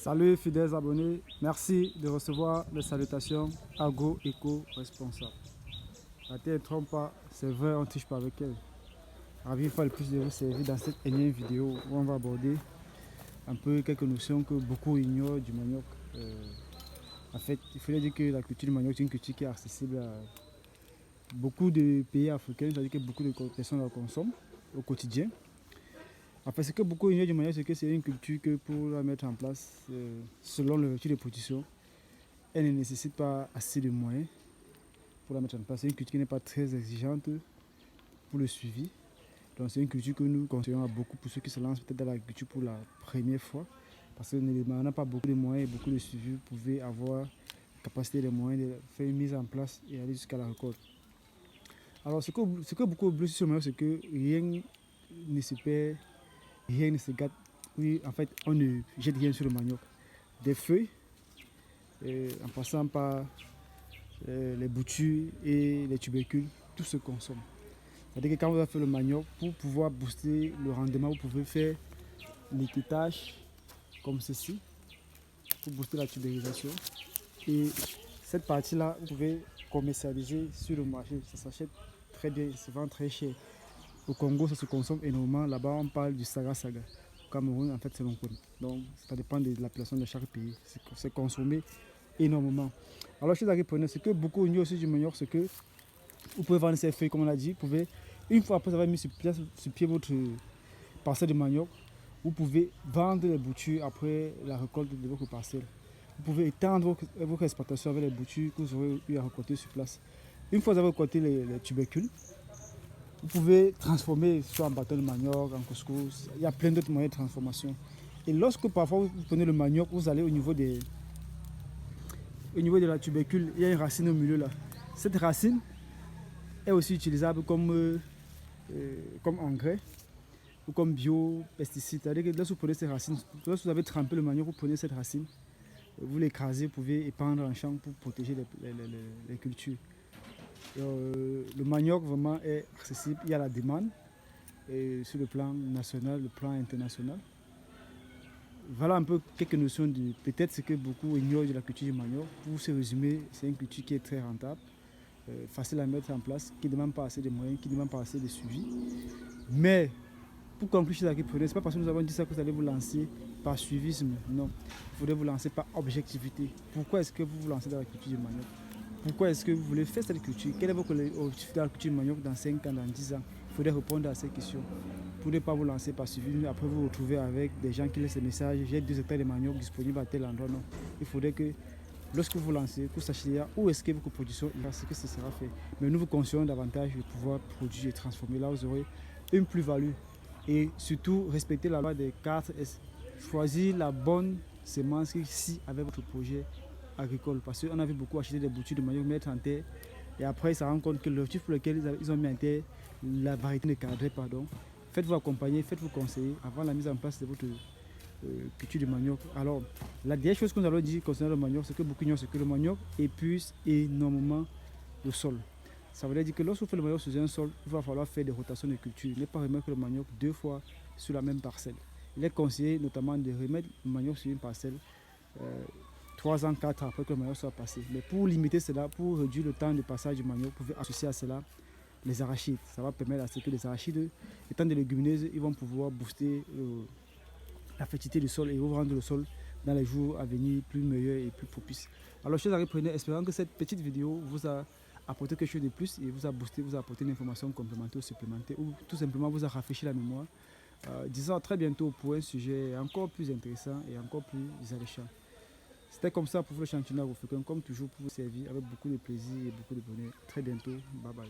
Salut fidèles abonnés, merci de recevoir les salutations agro-éco-responsable. La terre ne trompe pas, c'est vrai, on ne touche pas avec elle. Ravi une fois de plus de vous servir dans cette énième vidéo où on va aborder un peu quelques notions que beaucoup ignorent du manioc. En fait, il faut dire que la culture du manioc est une culture qui est accessible à beaucoup de pays africains, c'est-à-dire que beaucoup de personnes la consomment au quotidien. En fait, ce que beaucoup ignorent du manioc, c'est que c'est une culture que pour la mettre en place, selon le type de production, elle ne nécessite pas assez de moyens pour la mettre en place. C'est une culture qui n'est pas très exigeante pour le suivi. Donc c'est une culture que nous conseillons à beaucoup pour ceux qui se lancent peut-être dans l'agriculture pour la première fois. Parce que ne demandant pas beaucoup de moyens et beaucoup de suivi, vous pouvez avoir la capacité et les moyens de faire une mise en place et aller jusqu'à la récolte. Alors ce que beaucoup oublient sur le manioc, c'est que rien ne se perd, rien ne se gâte. Oui, en fait, on ne jette rien sur le manioc. Des feuilles, en passant par les boutures et les tubercules, tout se consomme. C'est-à-dire que quand vous avez fait le manioc, pour pouvoir booster le rendement, vous pouvez faire l'étiquetage comme ceci, pour booster la tubérisation. Et cette partie-là, vous pouvez commercialiser sur le marché. Ça s'achète très bien, ça se vend très cher. Au Congo, ça se consomme énormément. Là-bas, on parle du saga saga. Au Cameroun, en fait, c'est l'oncone. Donc, ça dépend de l'appellation de chaque pays. C'est consommé énormément. Alors, chez les agriculteurs, ce que beaucoup ignorent aussi du manioc, c'est que vous pouvez vendre ces feuilles, comme on l'a dit. Vous pouvez, une fois après avoir mis sur pied votre parcelle de manioc, vous pouvez vendre les boutures après la récolte de votre parcelle. Vous pouvez étendre votre exploitation avec les boutures que vous aurez eu à récolter sur place. Une fois que vous avez récolté les tubercules, vous pouvez transformer soit en bâton de manioc, en couscous. Il y a plein d'autres moyens de transformation. Et lorsque parfois vous prenez le manioc, vous allez au niveau de la tubercule, il y a une racine au milieu là. Cette racine est aussi utilisable comme engrais ou comme biopesticide. C'est-à-dire que lorsque vous prenez ces racines, lorsque vous avez trempé le manioc, vous prenez cette racine, vous l'écrasez, vous pouvez épandre en champ pour protéger les cultures. Le manioc vraiment est accessible, il y a la demande sur le plan national, le plan international. Voilà un peu quelques notions de peut-être ce que beaucoup ignorent de la culture du manioc. Pour se résumer, c'est une culture qui est très rentable, facile à mettre en place, qui ne demande pas assez de moyens, qui ne demande pas assez de suivi. Mais pour conclure chez les agriculteurs, ce n'est pas parce que nous avons dit ça que vous allez vous lancer par suivisme. Non, il faudrait vous lancer par objectivité. Pourquoi est-ce que vous vous lancez dans la culture du manioc? Pourquoi est-ce que vous voulez faire cette culture? Quel est votre objectif de la culture du manioc dans 5 ans, dans 10 ans? Il faudrait répondre à ces questions. Pour ne pas vous lancer par suivi, après vous retrouver avec des gens qui laissent des messages, j'ai 2 hectares de manioc disponibles à tel endroit. Non, il faudrait que lorsque vous lancez, que vous sachiez où est-ce que votre production ira, ce que ce sera fait. Mais nous vous conseillons davantage de pouvoir produire et transformer. Là, vous aurez une plus-value. Et surtout, respecter la loi des 4 S. Choisir la bonne semence ici avec votre projet agricole. Parce qu'on a vu beaucoup acheter des boutures de manioc, mettre en terre. Et après, ils se rendent compte que l'objectif pour lequel ils ont mis en terre, la variété ne cadrait pas. Donc, faites-vous accompagner, faites-vous conseiller avant la mise en place de votre culture de manioc. Alors, la dernière chose que nous allons dire concernant le manioc, c'est que beaucoup ignorent, c'est que le manioc épuise énormément le sol. Ça veut dire que lorsque vous faites le manioc sur un sol, il va falloir faire des rotations de culture. Ne pas remettre le manioc 2 fois sur la même parcelle. Il est conseillé notamment de remettre le manioc sur une parcelle 3 ans, 4 ans après que le manioc soit passé. Mais pour limiter cela, pour réduire le temps de passage du manioc, vous pouvez associer à cela les arachides. Ça va permettre à ce que les arachides, étant des légumineuses, ils vont pouvoir booster la fertilité du sol et vous rendre le sol dans les jours à venir plus meilleur et plus propice. Alors chers agriculteurs, espérant que cette petite vidéo vous a apporté quelque chose de plus et vous a boosté, vous a apporté une information complémentaire ou supplémentaire ou tout simplement vous a rafraîchi la mémoire. Disons à très bientôt pour un sujet encore plus intéressant et encore plus alléchant. C'était comme ça pour le chantier africain, comme toujours pour vous servir avec beaucoup de plaisir et beaucoup de bonheur. Très bientôt, bye bye.